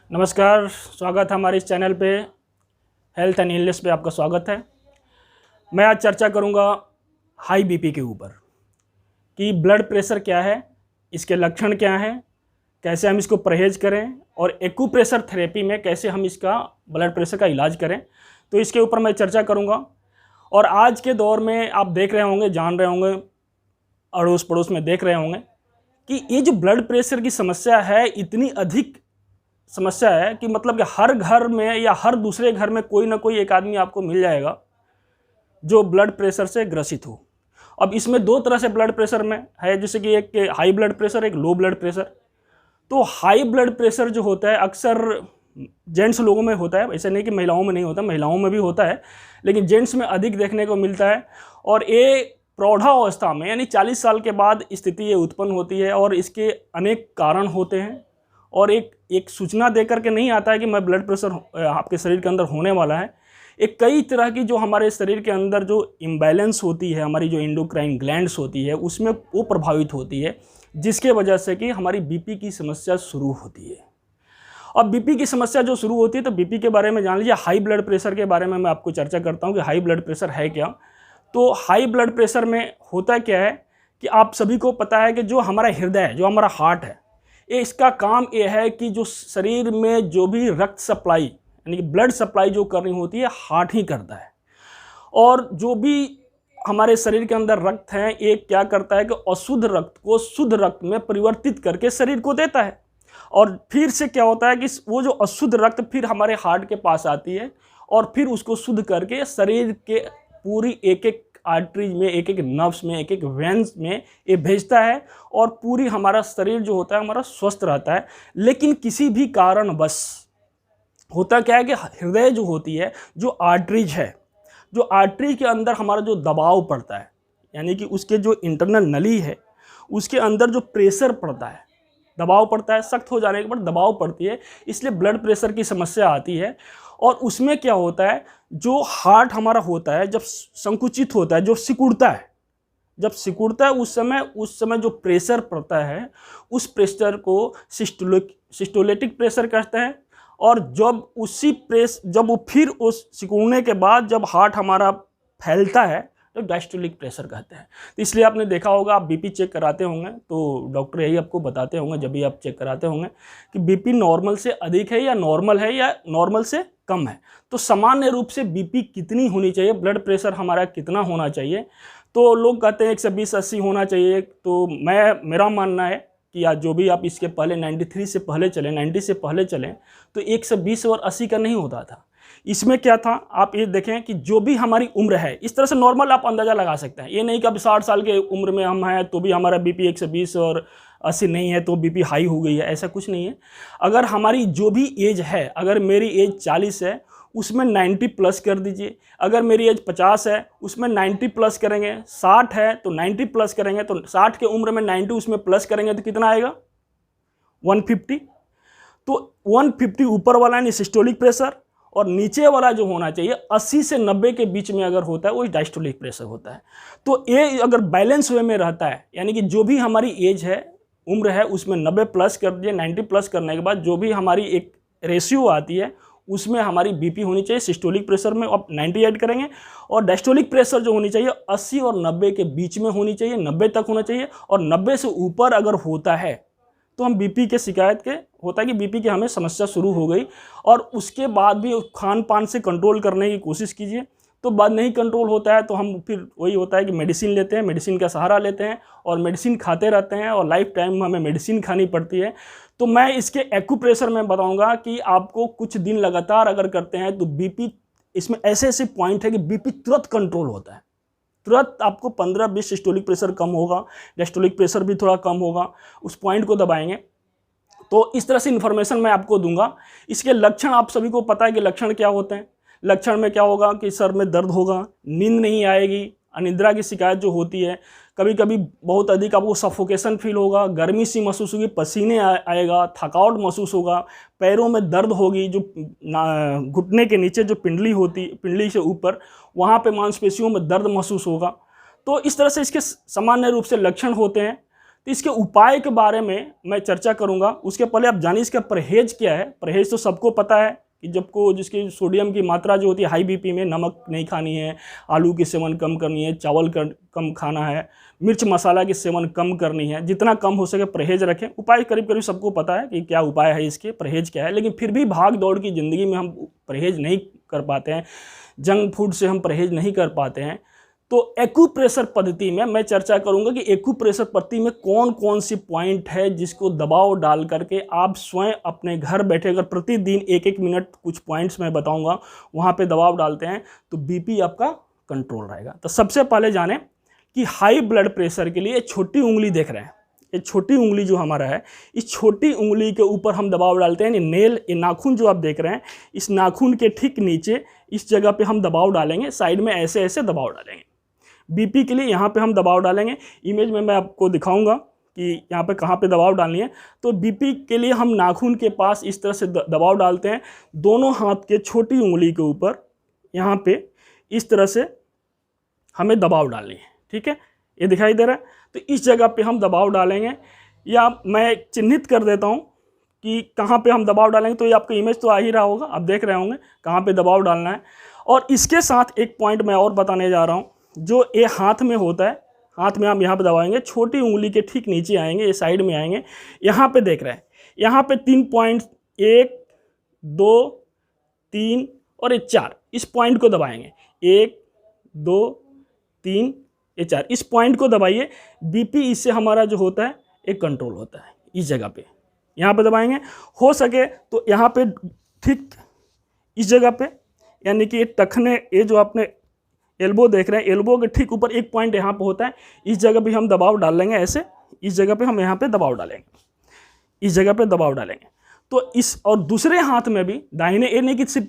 नमस्कार, स्वागत है हमारे इस चैनल पे। हेल्थ एंड इलनेस पे आपका स्वागत है। मैं आज चर्चा करूंगा हाई बीपी के ऊपर कि ब्लड प्रेशर क्या है, इसके लक्षण क्या हैं, कैसे हम इसको परहेज करें और एक्यूप्रेशर थेरेपी में कैसे हम इसका ब्लड प्रेशर का इलाज करें। तो इसके ऊपर मैं चर्चा करूंगा। और आज के दौर में आप देख रहे होंगे, जान रहे होंगे, अड़ोस पड़ोस में देख रहे होंगे कि ये जो ब्लड प्रेशर की समस्या है इतनी अधिक समस्या है कि मतलब कि हर घर में या हर दूसरे घर में कोई ना कोई एक आदमी आपको मिल जाएगा जो ब्लड प्रेशर से ग्रसित हो। अब इसमें दो तरह से ब्लड प्रेशर में है, जैसे कि एक हाई ब्लड प्रेशर, एक लो ब्लड प्रेशर। तो हाई ब्लड प्रेशर जो होता है अक्सर जेंट्स लोगों में होता है, ऐसा नहीं कि महिलाओं में नहीं होता, महिलाओं में भी होता है, लेकिन जेंट्स में अधिक देखने को मिलता है। और ये प्रौढ़ावस्था में यानी 40 साल के बाद स्थिति ये उत्पन्न होती है और इसके अनेक कारण होते हैं। और एक सूचना देकर के नहीं आता है कि मैं ब्लड प्रेशर आपके शरीर के अंदर होने वाला है। एक कई तरह की जो हमारे शरीर के अंदर जो इम्बैलेंस होती है, हमारी जो एंडोक्राइन ग्लैंड्स होती है, उसमें वो प्रभावित होती है, जिसके वजह से कि हमारी बीपी की समस्या शुरू होती है। अब बीपी की समस्या जो शुरू होती है तो बीपी के बारे में जान लीजिए। हाई ब्लड प्रेशर के बारे में मैं आपको चर्चा करता हूँ कि हाई ब्लड प्रेशर है क्या। तो हाई ब्लड प्रेशर में होता क्या है कि आप सभी को पता है कि जो हमारा हृदय है, जो हमारा हार्ट है, ये इसका काम ये है कि जो शरीर में जो भी रक्त सप्लाई यानी कि ब्लड सप्लाई जो करनी होती है हार्ट ही करता है। और जो भी हमारे शरीर के अंदर रक्त है ये क्या करता है कि अशुद्ध रक्त को शुद्ध रक्त में परिवर्तित करके शरीर को देता है। और फिर से क्या होता है कि वो जो अशुद्ध रक्त फिर हमारे हार्ट के पास आती है और फिर उसको शुद्ध करके शरीर के पूरी एक एक आर्टरीज में, एक एक नर्व्स में, एक एक वेन्स में ये भेजता है और पूरी हमारा शरीर जो होता है हमारा स्वस्थ रहता है। लेकिन किसी भी कारणवश होता क्या है कि हृदय जो होती है, जो आर्टरीज है, जो आर्टरी के अंदर हमारा जो दबाव पड़ता है यानी कि उसके जो इंटरनल नली है उसके अंदर जो प्रेशर पड़ता है, दबाव पड़ता है, सख्त हो जाने के बाद दबाव पड़ती है, इसलिए ब्लड प्रेशर की समस्या आती है। और उसमें क्या होता है, जो हार्ट हमारा होता है जब संकुचित होता है, जो सिकुड़ता है, जब सिकुड़ता है उस समय जो प्रेशर पड़ता है उस प्रेशर को सिस्टोलिटिक प्रेशर कहते हैं। और जब वो फिर उस सिकुड़ने के बाद जब हार्ट हमारा फैलता है तो डायस्टोलिक प्रेशर कहते हैं। तो इसलिए आपने देखा होगा, आप बीपी चेक कराते होंगे तो डॉक्टर यही आपको बताते होंगे जब भी आप चेक कराते होंगे कि बीपी नॉर्मल से अधिक है या नॉर्मल से कम है। तो सामान्य रूप से बीपी कितनी होनी चाहिए, ब्लड प्रेशर हमारा कितना होना चाहिए? तो लोग कहते हैं 120-80 होना चाहिए। तो मेरा मानना है कि या जो भी आप इसके पहले 93 से पहले चलें, 90 से पहले चलें तो 120 और 80 का नहीं होता था। इसमें क्या था, आप ये देखें कि जो भी हमारी उम्र है, इस तरह से नॉर्मल आप अंदाज़ा लगा सकते हैं। ये नहीं कि अब 60 साल के उम्र में हम हैं तो भी हमारा बीपी 120 और 80 नहीं है तो बीपी हाई हो गई है, ऐसा कुछ नहीं है। अगर हमारी जो भी एज है, अगर मेरी एज 40 है उसमें 90 प्लस कर दीजिए, अगर मेरी एज 50 है उसमें 90 प्लस करेंगे, 60 है तो 90 प्लस करेंगे, तो 60 के उम्र में 90 उसमें प्लस करेंगे तो कितना आएगा, 150। तो 150 ऊपर वाला यानी सिस्टोलिक प्रेशर और नीचे वाला जो होना चाहिए 80 से 90 के बीच में अगर होता है वो डायस्टोलिक प्रेशर होता है। तो ये अगर बैलेंस वे में रहता है यानी कि जो भी हमारी एज है, उम्र है, उसमें 90 प्लस कर दीजिए। 90 प्लस करने के बाद जो भी हमारी एक रेशियो आती है उसमें हमारी बीपी होनी चाहिए। सिस्टोलिक प्रेशर में आप 90 ऐड करेंगे और डायस्टोलिक प्रेशर जो होनी चाहिए 80 और 90 के बीच में होनी चाहिए, 90 तक होना चाहिए। और 90 से ऊपर अगर होता है तो हम बीपी के शिकायत के होता है कि बीपी की हमें समस्या शुरू हो गई। और उसके बाद भी खान पान से कंट्रोल करने की कोशिश कीजिए। तो बाद नहीं कंट्रोल होता है तो हम फिर वही होता है कि मेडिसिन लेते हैं, मेडिसिन का सहारा लेते हैं और मेडिसिन खाते रहते हैं और लाइफ टाइम हमें मेडिसिन खानी पड़ती है। तो मैं इसके एक्यूप्रेशर में बताऊंगा कि आपको कुछ दिन लगातार अगर करते हैं तो बीपी, इसमें ऐसे ऐसे पॉइंट है कि बीपी तुरंत कंट्रोल होता है, तुरंत आपको 15-20 सिस्टोलिक प्रेशर कम होगा, डायस्टोलिक प्रेशर भी थोड़ा कम होगा, उस पॉइंट को दबाएंगे। तो इस तरह से इन्फॉर्मेशन मैं आपको दूंगा। इसके लक्षण आप सभी को पता है कि लक्षण क्या होते हैं। लक्षण में क्या होगा कि सर में दर्द होगा, नींद नहीं आएगी, अनिद्रा की शिकायत जो होती है, कभी कभी बहुत अधिक आपको सफोकेशन फील होगा, गर्मी सी महसूस होगी, पसीने आएगा, थकावट महसूस होगा, पैरों में दर्द होगी, जो घुटने के नीचे जो पिंडली होती, पिंडली से ऊपर वहाँ पे मांसपेशियों में दर्द महसूस होगा। तो इस तरह से इसके सामान्य रूप से लक्षण होते हैं। तो इसके उपाय के बारे में मैं चर्चा करूंगा। उसके पहले आप जानिए इसका परहेज क्या है। परहेज तो सबको पता है कि जिसकी सोडियम की मात्रा जो होती है हाई बीपी में, नमक नहीं खानी है, आलू की सेवन कम करनी है, चावल कम खाना है, मिर्च मसाला की सेवन कम करनी है, जितना कम हो सके परहेज रखें। उपाय करीब करीब सबको पता है कि क्या उपाय है इसके, परहेज क्या है। लेकिन फिर भी भाग दौड़ की ज़िंदगी में हम परहेज नहीं कर पाते हैं, जंक फूड से हम परहेज नहीं कर पाते हैं। तो एक्यूप्रेशर पद्धति में मैं चर्चा करूंगा कि एक्यूप्रेशर पद्धति में कौन कौन सी पॉइंट है जिसको दबाव डाल करके आप स्वयं अपने घर बैठे अगर प्रतिदिन 1-1 मिनट कुछ पॉइंट्स मैं बताऊंगा वहां पे दबाव डालते हैं तो बीपी आपका कंट्रोल रहेगा। तो सबसे पहले जाने कि हाई ब्लड प्रेशर के लिए छोटी उंगली देख रहे हैं, ये छोटी उंगली जो हमारा है, इस छोटी उंगली के ऊपर हम दबाव डालते हैं। ये नाखून जो आप देख रहे हैं, इस नाखून के ठीक नीचे इस जगह पे हम दबाव डालेंगे, साइड में ऐसे ऐसे दबाव डालेंगे। बीपी के लिए यहाँ पे हम दबाव डालेंगे। इमेज में मैं आपको दिखाऊंगा कि यहाँ पे कहाँ पे दबाव डालनी है। तो बीपी के लिए हम नाखून के पास इस तरह से दबाव डालते हैं, दोनों हाथ के छोटी उंगली के ऊपर यहाँ पे इस तरह से हमें दबाव डालनी है। ठीक है, ये दिखाई दे रहा है। तो इस जगह पे हम दबाव डालेंगे, या मैं चिन्हित कर देता हूँ कि कहाँ पे हम दबाव डालेंगे। तो ये आपको इमेज तो आ ही रहा होगा, आप देख रहे होंगे कहाँ पे दबाव डालना है। और इसके साथ एक पॉइंट मैं और बताने जा रहा हूँ, जो ये हाथ में होता है, हाथ में हम यहाँ पे दबाएंगे, छोटी उंगली के ठीक नीचे आएंगे, ये साइड में आएंगे, यहाँ पे देख रहे हैं, यहाँ पे 3 पॉइंट 1 2 3 और ये 4, इस पॉइंट को दबाएंगे। 1 2 3 ये 4, इस पॉइंट को दबाइए। बीपी इससे हमारा जो होता है एक कंट्रोल होता है। इस जगह पे यहाँ पे दबाएंगे, हो सके तो यहाँ पे ठीक इस जगह पे, यानी कि ये टखने, ये जो आपने एल्बो देख रहे हैं, एल्बो के ठीक ऊपर एक पॉइंट यहाँ पे होता है, इस जगह पे हम दबाव डाल लेंगे ऐसे। इस जगह पे हम यहाँ पे दबाव डालेंगे, इस जगह पे दबाव डालेंगे। तो इस और दूसरे हाथ में भी दाहिने, ये नहीं कि सिर्फ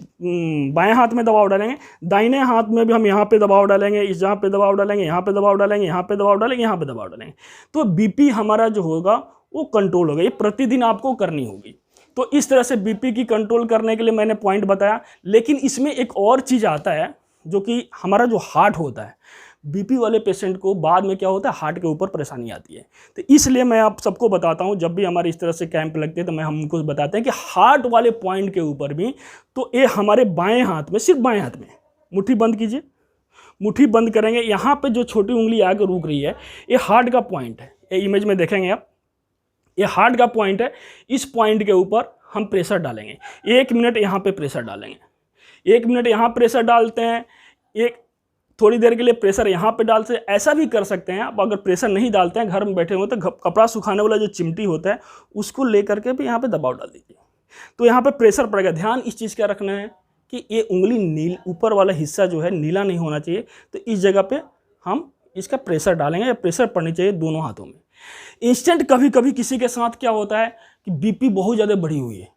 बाएं हाथ में दबाव डालेंगे, दाहिने हाथ में भी हम यहाँ पे दबाव डालेंगे, इस जगह पे दबाव डालेंगे, यहाँ पे दबाव डालेंगे, यहाँ पे दबाव डालेंगे, यहाँ पे दबाव डालेंगे। तो बीपी हमारा जो होगा वो कंट्रोल होगा। ये प्रतिदिन आपको करनी होगी। तो इस तरह से बीपी की कंट्रोल करने के लिए मैंने पॉइंट बताया। लेकिन इसमें एक और चीज़ आता है, जो कि हमारा जो हार्ट होता है, बीपी वाले पेशेंट को बाद में क्या होता है, हार्ट के ऊपर परेशानी आती है। तो इसलिए मैं आप सबको बताता हूँ, जब भी हमारे इस तरह से कैंप लगते हैं तो मैं हमको बताते हैं कि हार्ट वाले पॉइंट के ऊपर भी, तो ये हमारे बाएं हाथ में, सिर्फ बाएं हाथ में मुट्ठी बंद कीजिए, मुट्ठी बंद करेंगे। यहाँ पे जो छोटी उंगली आकर रुक रही है, ये हार्ट का पॉइंट है। ये इमेज में देखेंगे आप, ये हार्ट का पॉइंट है। इस पॉइंट के ऊपर हम प्रेशर डालेंगे। 1 मिनट यहाँ पे प्रेशर डालेंगे, 1 मिनट यहाँ प्रेशर डालते हैं, एक थोड़ी देर के लिए प्रेशर यहाँ पे डालते हैं। ऐसा भी कर सकते हैं आप, अगर प्रेशर नहीं डालते हैं, घर में बैठे हुए, तो कपड़ा सुखाने वाला जो चिमटी होता है उसको ले करके भी यहाँ पे दबाव डाल दीजिए, तो यहाँ पे प्रेशर पड़ेगा। ध्यान इस चीज़ का रखना है कि ये उंगली ऊपर वाला हिस्सा जो है नीला नहीं होना चाहिए। तो इस जगह पे हम इसका प्रेशर डालेंगे, या प्रेशर पड़नी चाहिए दोनों हाथों में। इंस्टेंट कभी कभी किसी के साथ क्या होता है कि बीपी बहुत ज़्यादा बढ़ी हुई है,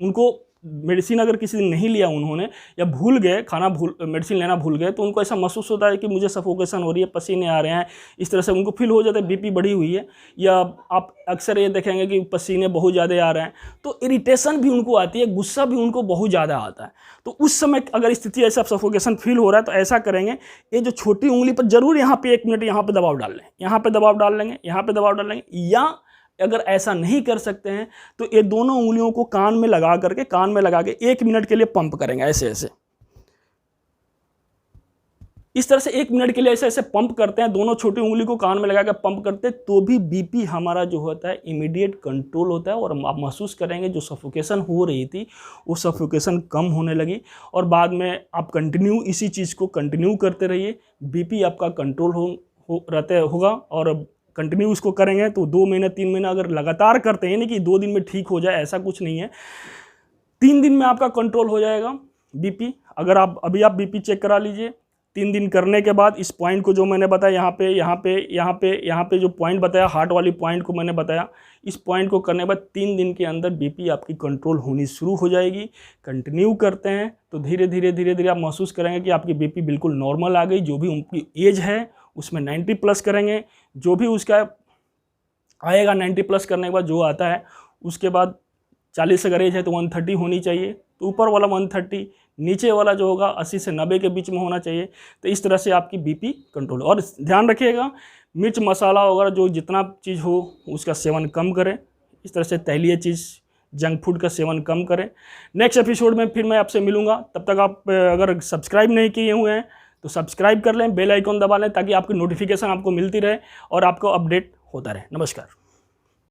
उनको मेडिसिन अगर किसी दिन नहीं लिया उन्होंने, या भूल गए, मेडिसिन लेना भूल गए, तो उनको ऐसा महसूस होता है कि मुझे सफोकेशन हो रही है, पसीने आ रहे हैं, इस तरह से उनको फील हो जाता है बीपी बढ़ी हुई है। या आप अक्सर ये देखेंगे कि पसीने बहुत ज़्यादा आ रहे हैं, तो इरिटेशन भी उनको आती है, गुस्सा भी उनको बहुत ज़्यादा आता है। तो उस समय अगर स्थिति ऐसा सफोकेशन फील हो रहा है तो ऐसा करेंगे, ये जो छोटी उंगली पर जरूर यहाँ पे 1 मिनट यहाँ पे दबाव डाल लें, यहाँ पे दबाव डाल लेंगे, यहाँ पे दबाव डाल लेंगे। या अगर ऐसा नहीं कर सकते हैं तो ये दोनों उंगलियों को कान में लगा के 1 मिनट के लिए पंप करेंगे, ऐसे ऐसे, इस तरह से 1 मिनट के लिए ऐसे ऐसे पंप करते हैं, दोनों छोटी उंगली को कान में लगा कर पंप करते हैं, तो भी बीपी हमारा जो होता है इमीडिएट कंट्रोल होता है। और आप महसूस करेंगे जो सफोकेशन हो रही थी वो सफोकेशन कम होने लगी। और बाद में आप कंटिन्यू इसी चीज़ को कंटिन्यू करते रहिए, बीपी आपका कंट्रोल होगा। और कंटिन्यू इसको करेंगे तो 2 महीने 3 महीने अगर लगातार करते हैं, नहीं कि 2 दिन में ठीक हो जाए, ऐसा कुछ नहीं है। 3 दिन में आपका कंट्रोल हो जाएगा बीपी। अगर आप बीपी चेक करा लीजिए, 3 दिन करने के बाद इस पॉइंट को जो मैंने बताया, यहाँ पे जो पॉइंट बताया, हार्ट वाली पॉइंट को मैंने बताया, इस पॉइंट को करने के बाद 3 दिन के अंदर बीपी आपकी कंट्रोल होनी शुरू हो जाएगी। कंटिन्यू करते हैं तो धीरे धीरे आप महसूस करेंगे कि आपकी बीपी बिल्कुल नॉर्मल आ गई। जो भी उनकी एज है उसमें 90 प्लस करेंगे, जो भी उसका आएगा 90 प्लस करने के बाद जो आता है, उसके बाद 40 अगर एज है तो 130 होनी चाहिए, तो ऊपर वाला 130, नीचे वाला जो होगा 80 से 90 के बीच में होना चाहिए। तो इस तरह से आपकी बीपी कंट्रोल। और ध्यान रखिएगा, मिर्च मसाला वगैरह जो जितना चीज़ हो उसका सेवन कम करें। इस तरह से तैलीय चीज़, जंक फूड का सेवन कम करें। नेक्स्ट एपिसोड में फिर मैं आपसे मिलूंगा। तब तक आप अगर सब्सक्राइब नहीं किए हुए हैं तो सब्सक्राइब कर लें, बेल आइकॉन दबा लें ताकि आपकी नोटिफिकेशन आपको मिलती रहे और आपको अपडेट होता रहे। नमस्कार।